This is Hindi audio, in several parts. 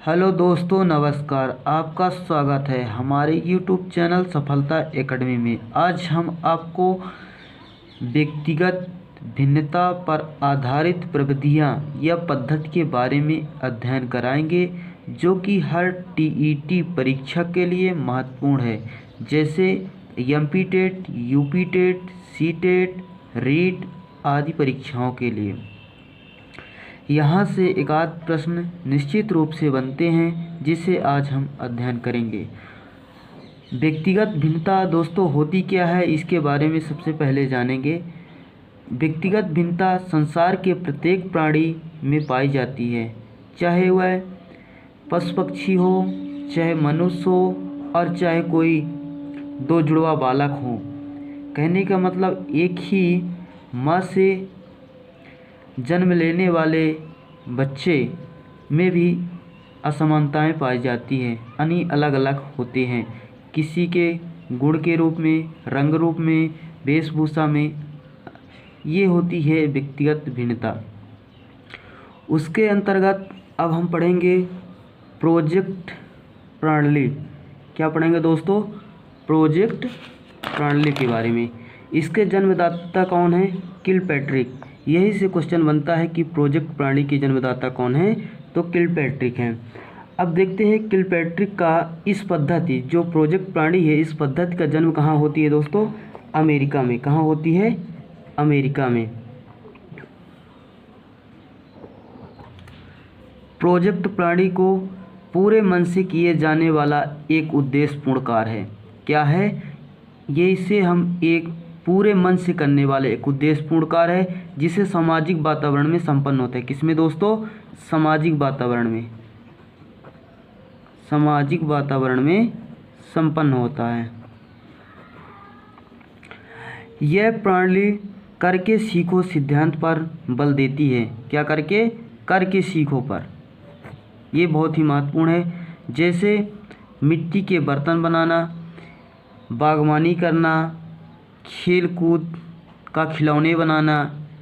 हेलो दोस्तों, नमस्कार। आपका स्वागत है हमारे YouTube चैनल सफलता एकेडमी में। आज हम आपको व्यक्तिगत भिन्नता पर आधारित प्रविधियां या पद्धति के बारे में अध्ययन कराएंगे, जो कि हर TET परीक्षा के लिए महत्वपूर्ण है, जैसे MP TET, UP TET, C TET, REET आदि परीक्षाओं के लिए। यहाँ से एक आध प्रश्न निश्चित रूप से बनते हैं, जिसे आज हम अध्ययन करेंगे। व्यक्तिगत भिन्नता दोस्तों होती क्या है, इसके बारे में सबसे पहले जानेंगे। व्यक्तिगत भिन्नता संसार के प्रत्येक प्राणी में पाई जाती है, चाहे वह पशु पक्षी हो, चाहे मनुष्य हो और चाहे कोई दो जुड़वा बालक हो। कहने का मतलब एक ही माँ से जन्म लेने वाले बच्चे में भी असमानताएं पाई जाती हैं, यानी अलग अलग होते हैं, किसी के गुण के रूप में, रंग रूप में, वेशभूषा में। ये होती है व्यक्तिगत भिन्नता। उसके अंतर्गत अब हम पढ़ेंगे प्रोजेक्ट प्रणाली। क्या पढ़ेंगे दोस्तों? प्रोजेक्ट प्रणाली के बारे में। इसके जन्मदाता कौन है? किलपैट्रिक। यही से क्वेश्चन बनता है कि प्रोजेक्ट प्रणाली के जन्मदाता कौन है, तो किलपैट्रिक हैं। अब देखते हैं किलपैट्रिक का इस पद्धति, जो प्रोजेक्ट प्रणाली है, इस पद्धति का जन्म कहाँ होती है दोस्तों? अमेरिका में। कहाँ होती है? अमेरिका में। प्रोजेक्ट प्रणाली को पूरे मन से किए जाने वाला एक उद्देश्यपूर्ण कार्य है। क्या है ये? इसे हम एक पूरे मन से करने वाले एक उद्देश्यपूर्ण कार्य है, जिसे सामाजिक वातावरण में संपन्न होता है। किसमें दोस्तों? सामाजिक वातावरण में। सामाजिक वातावरण में संपन्न होता है। यह प्रणाली करके सीखो सिद्धांत पर बल देती है। क्या करके? करके सीखो पर। ये बहुत ही महत्वपूर्ण है। जैसे मिट्टी के बर्तन बनाना, बागवानी करना, खेल कूद का खिलौने बनाना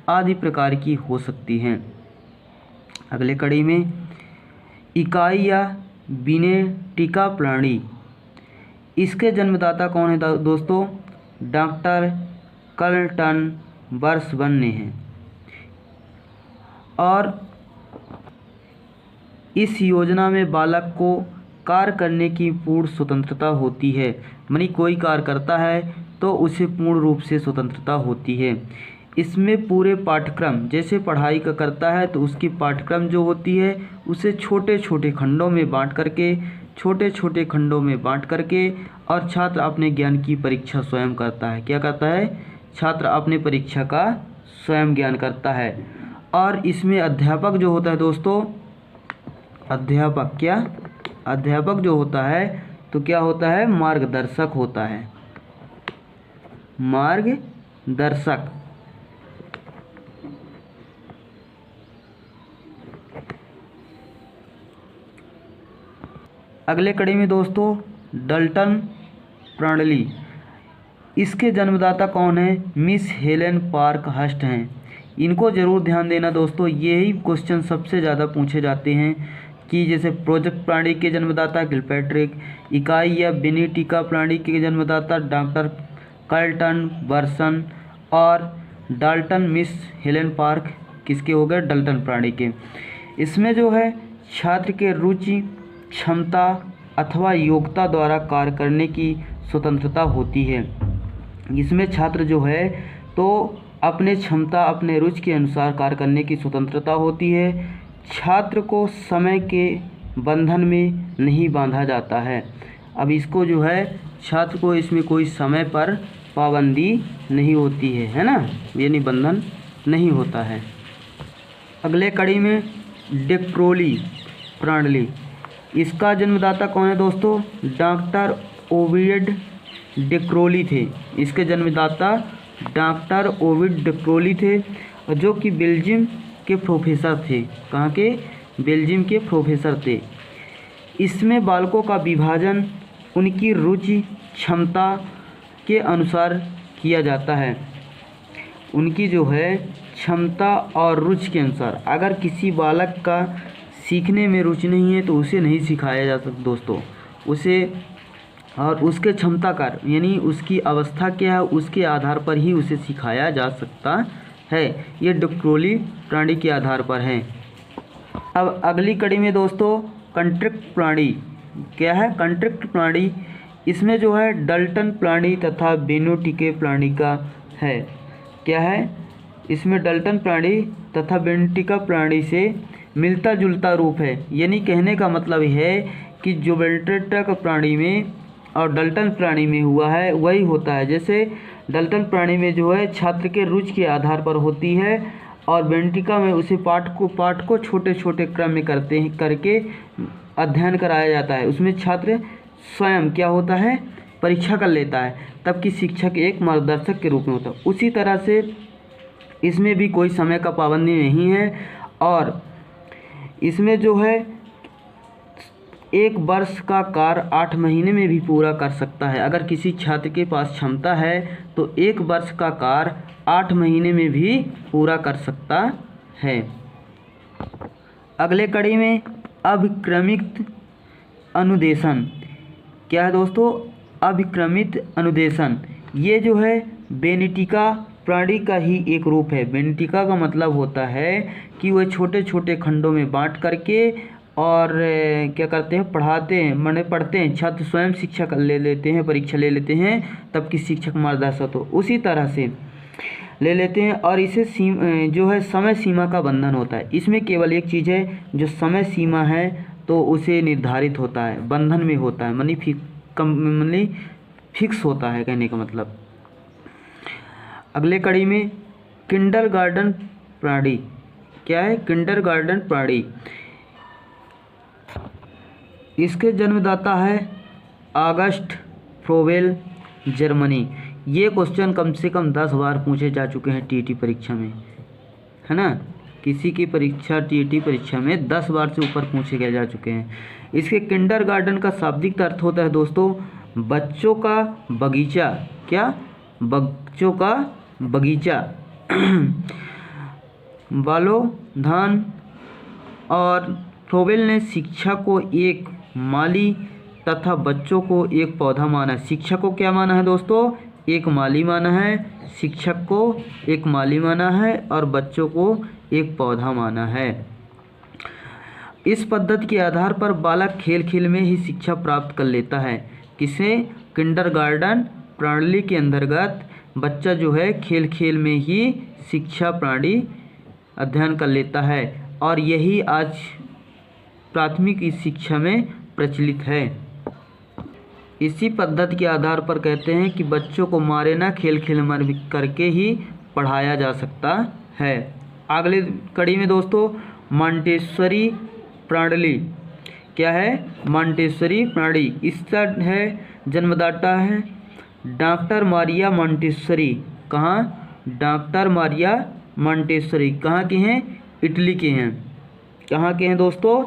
आदि प्रकार की हो सकती हैं। अगले कड़ी में इकाई या विनेटिका प्रणाली। इसके जन्मदाता कौन है दोस्तों? डॉक्टर कार्लटन बर्नस ने हैं। और इस योजना में बालक को कार्य करने की पूर्ण स्वतंत्रता होती है। मानी कोई कार्य करता है तो उसे पूर्ण रूप से स्वतंत्रता होती है। इसमें पूरे पाठ्यक्रम, जैसे पढ़ाई का करता है तो उसकी पाठ्यक्रम जो होती है उसे छोटे छोटे खंडों में बांट करके और छात्र अपने ज्ञान की परीक्षा स्वयं करता है। क्या करता है? छात्र अपने परीक्षा का स्वयं ज्ञान करता है। और इसमें अध्यापक जो होता है दोस्तों, अध्यापक जो होता है तो क्या होता है? मार्गदर्शक होता है। मार्गदर्शक। अगले कड़ी में दोस्तों डाल्टन प्रणाली। इसके जन्मदाता कौन है? मिस हेलेन पार्कहर्स्ट हैं। इनको जरूर ध्यान देना दोस्तों, यही क्वेश्चन सबसे ज़्यादा पूछे जाते हैं कि जैसे प्रोजेक्ट प्रणाली के जन्मदाता किलपैट्रिक, इकाई या विनेटिका प्रणाली के जन्मदाता डॉक्टर कार्लटन बर्नस और डाल्टन मिस हेलेन पार्क किसके हो गए? डाल्टन प्रणाली के। इसमें जो है छात्र के रुचि, क्षमता अथवा योग्यता द्वारा कार्य करने की स्वतंत्रता होती है। इसमें छात्र जो है तो अपने क्षमता, अपने रुचि के अनुसार कार्य करने की स्वतंत्रता होती है। छात्र को समय के बंधन में नहीं बांधा जाता है। अब इसको जो है छात्र को इसमें कोई समय पर पाबंदी नहीं होती है ना, यानी बंधन नहीं होता है। अगले कड़ी में डेक्रोली प्रणाली। इसका जन्मदाता कौन है दोस्तों? डॉक्टर ओविड डेक्रोली थे। इसके जन्मदाता डॉक्टर ओविड डेक्रोली थे, जो कि बेल्जियम के प्रोफेसर थे। कहाँ के? बेल्जियम के प्रोफेसर थे। इसमें बालकों का विभाजन उनकी रुचि, क्षमता के अनुसार किया जाता है। उनकी जो है क्षमता और रुचि के अनुसार, अगर किसी बालक का सीखने में रुचि नहीं है तो उसे नहीं सिखाया जा सकता दोस्तों। उसे और उसके क्षमता का यानी उसकी अवस्था क्या है उसके आधार पर ही उसे सिखाया जा सकता है। ये डिक्रोली प्राणी के आधार पर है। अब अगली कड़ी में दोस्तों कंट्रैक्ट प्राणी क्या है। कंट्रैक्ट प्राणी इसमें जो है डल्टन प्राणी तथा बेनोटिके प्राणी का है। क्या है इसमें डल्टन प्राणी तथा बेनोटिका प्राणी से मिलता जुलता रूप है। यानी कहने का मतलब है कि जो बेनोटिका प्राणी में और डल्टन प्राणी में हुआ है वही होता है। जैसे डल्टन प्राणी में जो है छात्र के रुचि के आधार पर होती है और बेनोटिका में उसे पाठ को छोटे छोटे क्रम में करके अध्ययन कराया जाता है। उसमें छात्र स्वयं क्या होता है परीक्षा कर लेता है, तब कि शिक्षक एक मार्गदर्शक के रूप में होता है। उसी तरह से इसमें भी कोई समय का पाबंदी नहीं है और इसमें जो है 1 वर्ष का कार्य 8 महीने में भी पूरा कर सकता है। अगर किसी छात्र के पास क्षमता है तो 1 वर्ष का कार्य 8 महीने में भी पूरा कर सकता है। अगले कड़ी में अभिक्रमित अनुदेशन क्या है दोस्तों। अभिक्रमित अनुदेशन ये जो है बेनोटिका प्राणी का ही एक रूप है। बेनोटिका का मतलब होता है कि वह छोटे छोटे खंडों में बांट करके और क्या करते हैं पढ़ाते हैं माने पढ़ते हैं। छात्र स्वयं शिक्षा ले लेते हैं परीक्षा ले लेते हैं तब कि शिक्षक मार्गदर्शक हो उसी तरह से ले लेते हैं। और इसे जो है समय सीमा का बंधन होता है। इसमें केवल एक चीज़ है जो समय सीमा है तो उसे निर्धारित होता है बंधन में होता है मनी फिक्स होता है कहने का मतलब। अगले कड़ी में किंडरगार्टन प्राणी क्या है। किंडरगार्टन प्राणी इसके जन्मदाता है ऑगस्ट फ्रोबेल जर्मनी। ये क्वेश्चन कम से कम 10 बार पूछे जा चुके हैं टीईटी परीक्षा में है ना। किसी की परीक्षा टीईटी परीक्षा में 10 बार से ऊपर पूछे गए जा चुके हैं। इसके किंडरगार्टन का शाब्दिक अर्थ होता है दोस्तों बच्चों का बगीचा। क्या बच्चों का बगीचा बालोधान। और फ्रोबेल ने शिक्षा को एक माली तथा बच्चों को एक पौधा माना। शिक्षा को क्या माना है दोस्तों एक माली माना है। शिक्षक को एक माली माना है और बच्चों को एक पौधा माना है। इस पद्धति के आधार पर बालक खेल खेल में ही शिक्षा प्राप्त कर लेता है। किसे किंडरगार्टन प्रणाली के अंतर्गत बच्चा जो है खेल खेल में ही शिक्षा प्रणाली अध्ययन कर लेता है और यही आज प्राथमिक शिक्षा में प्रचलित है। इसी पद्धति के आधार पर कहते हैं कि बच्चों को मारे ना खेल खेल मर करके ही पढ़ाया जा सकता है। अगले कड़ी में दोस्तों मॉन्टेसरी प्रणाली क्या है। मॉन्टेसरी प्रणाली इसका है जन्मदाता है डॉक्टर मारिया मॉन्टेसरी। कहाँ डॉक्टर मारिया मॉन्टेसरी कहाँ के हैं इटली के हैं। कहाँ के हैं दोस्तों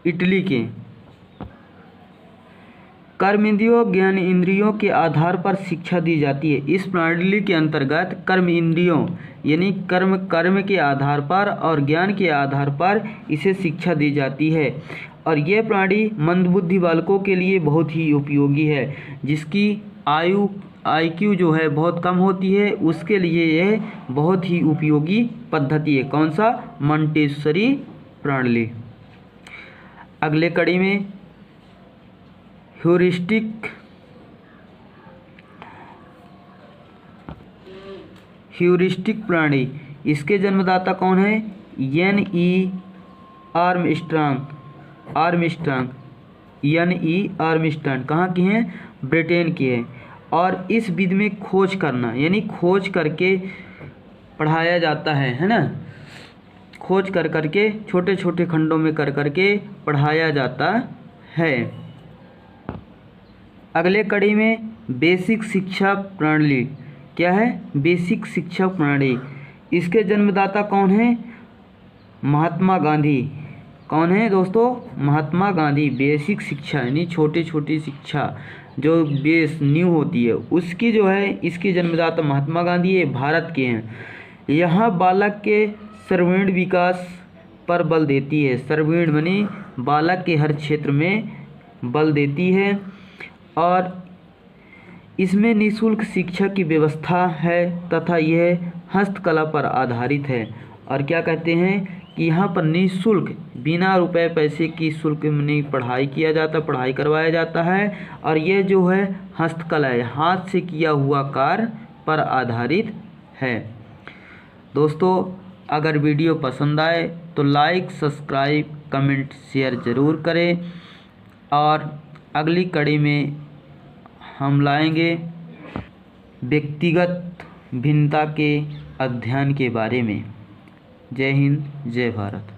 इटली के। कर्म इंद्रियों ज्ञान इंद्रियों के आधार पर शिक्षा दी जाती है। इस प्रणाली के अंतर्गत कर्म इंद्रियों यानी कर्म के आधार पर और ज्ञान के आधार पर इसे शिक्षा दी जाती है। और यह प्रणाली मंदबुद्धि बालकों के लिए बहुत ही उपयोगी है। जिसकी IQ जो है बहुत कम होती है उसके लिए यह बहुत ही उपयोगी पद्धति है। कौन सा मॉन्टेसरी प्रणाली। अगले कड़ी में ह्यूरिस्टिक प्रणाली इसके जन्मदाता कौन है N.E. आर्मस्ट्रांग कहाँ की हैं ब्रिटेन की है। और इस विधि में खोज करना यानी खोज करके पढ़ाया जाता है ना। खोज कर करके छोटे छोटे खंडों में कर करके पढ़ाया जाता है। अगले कड़ी में बेसिक शिक्षा प्रणाली क्या है बेसिक शिक्षा प्रणाली। इसके जन्मदाता कौन है महात्मा गांधी। कौन है दोस्तों महात्मा गांधी। बेसिक शिक्षा यानी छोटी छोटी शिक्षा जो बेस न्यू होती है उसकी जो है इसके जन्मदाता महात्मा गांधी ये भारत के हैं। यहाँ बालक के सर्वांगीण विकास पर बल देती है। सर्वगुण बनी बालक के हर क्षेत्र में बल देती है और इसमें निःशुल्क शिक्षा की व्यवस्था है तथा यह हस्तकला पर आधारित है। और क्या कहते हैं कि यहाँ पर निःशुल्क बिना रुपए पैसे की शुल्क में पढ़ाई करवाया जाता है और ये जो है हस्तकला है, हाथ से किया हुआ कार्य पर आधारित है। दोस्तों, अगर वीडियो पसंद आए तो लाइक, सब्सक्राइब, कमेंट, शेयर ज़रूर करें और अगली कड़ी में हम लाएंगे व्यक्तिगत भिन्नता के अध्ययन के बारे में। जय हिंद, जय भारत।